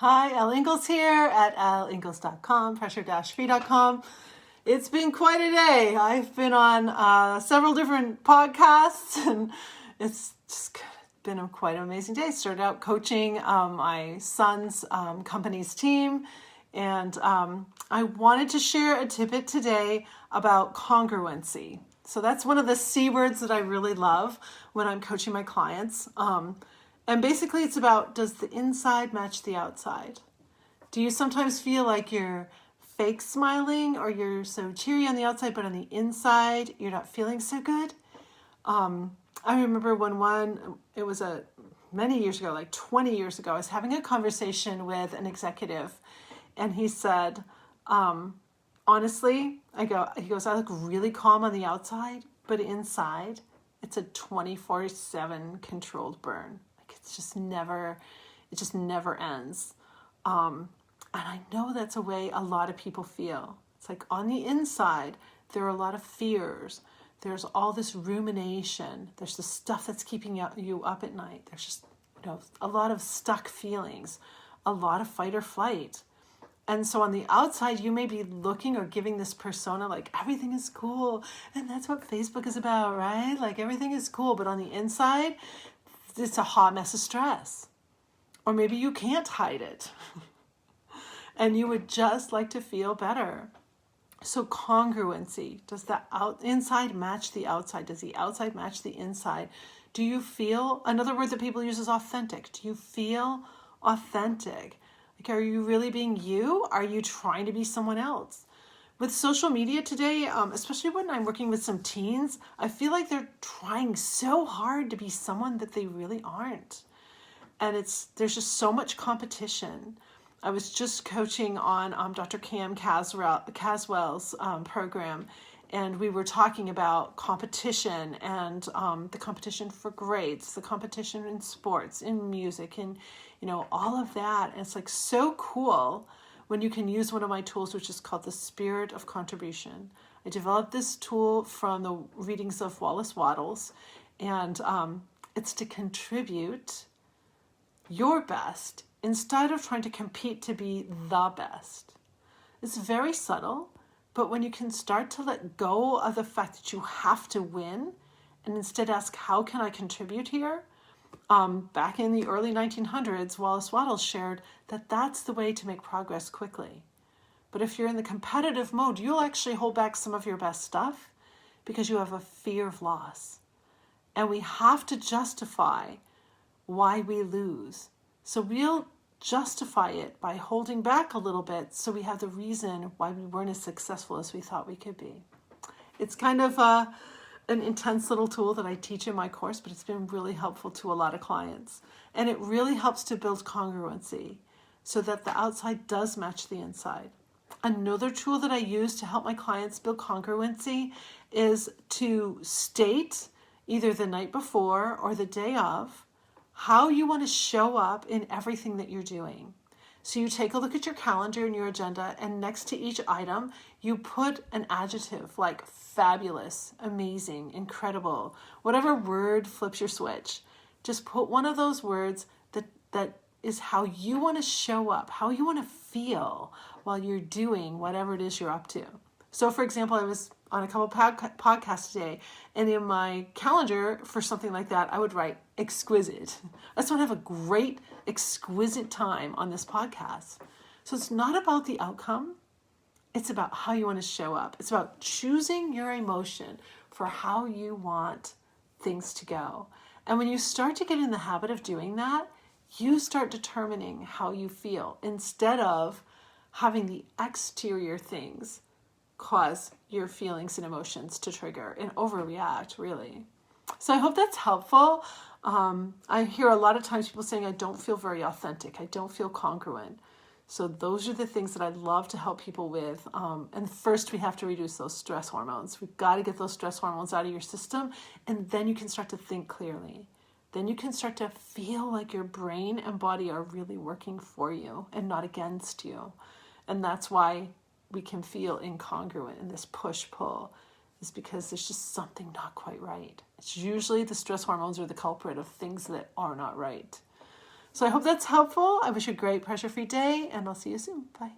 Hi, Elle Ingalls here at elleingles.com, pressure-free.com. It's been quite a day. I've been on several different podcasts, and it's just been quite an amazing day. Started out coaching my son's company's team, and I wanted to share a tidbit today about congruency. So that's one of the C words that I really love when I'm coaching my clients. And basically it's about, does the inside match the outside? Do you sometimes feel like you're fake smiling or you're so cheery on the outside, but on the inside, you're not feeling so good? I remember it was many years ago, like 20 years ago, I was having a conversation with an executive, and he said, honestly, he goes, I look really calm on the outside, but inside, it's a 24/7 controlled burn. It just never ends. And I know that's a way a lot of people feel. It's like on the inside, there are a lot of fears. There's all this rumination. There's the stuff that's keeping you up at night. There's just, a lot of stuck feelings, a lot of fight or flight. And so on the outside, you may be looking or giving this persona like everything is cool. And that's what Facebook is about, right? Like everything is cool. But on the inside, it's a hot mess of stress. Or maybe you can't hide it. And you would just like to feel better. So congruency. Does the inside match the outside? Does the outside match the inside? Do you feel, another word that people use is authentic. Do you feel authentic? Like, are you really being you? Are you trying to be someone else? With social media today, especially when I'm working with some teens, I feel like they're trying so hard to be someone that they really aren't. And there's just so much competition. I was just coaching on Dr. Cam Caswell's program, and we were talking about competition and the competition for grades, the competition in sports, in music, and all of that. And it's like so cool when you can use one of my tools, which is called the Spirit of Contribution. I developed this tool from the readings of Wallace Wattles, and it's to contribute your best instead of trying to compete to be the best. It's very subtle, but when you can start to let go of the fact that you have to win and instead ask, how can I contribute here? Back in the early 1900s, Wallace Wattles shared that that's the way to make progress quickly. But if you're in the competitive mode, you'll actually hold back some of your best stuff because you have a fear of loss. And we have to justify why we lose. So we'll justify it by holding back a little bit so we have the reason why we weren't as successful as we thought we could be. It's kind of an intense little tool that I teach in my course, but it's been really helpful to a lot of clients. And it really helps to build congruency so that the outside does match the inside. Another tool that I use to help my clients build congruency is to state either the night before or the day of how you want to show up in everything that you're doing. So you take a look at your calendar and your agenda, and next to each item, you put an adjective like fabulous, amazing, incredible, whatever word flips your switch. Just put one of those words that is how you want to show up, how you want to feel while you're doing whatever it is you're up to. So for example, I was on a couple podcasts today, and in my calendar for something like that, I would write exquisite. I just want to have a great, exquisite time on this podcast. So it's not about the outcome. It's about how you want to show up. It's about choosing your emotion for how you want things to go. And when you start to get in the habit of doing that, you start determining how you feel instead of having the exterior things cause your feelings and emotions to trigger and overreact, really. So I hope that's helpful. I hear a lot of times people saying, I don't feel very authentic. I don't feel congruent. So those are the things that I love to help people with. And first we have to reduce those stress hormones. We've got to get those stress hormones out of your system. And then you can start to think clearly. Then you can start to feel like your brain and body are really working for you and not against you. And that's why we can feel incongruent in this push-pull, is because there's just something not quite right. It's usually the stress hormones are the culprit of things that are not right. So I hope that's helpful. I wish you a great pressure-free day, and I'll see you soon. Bye.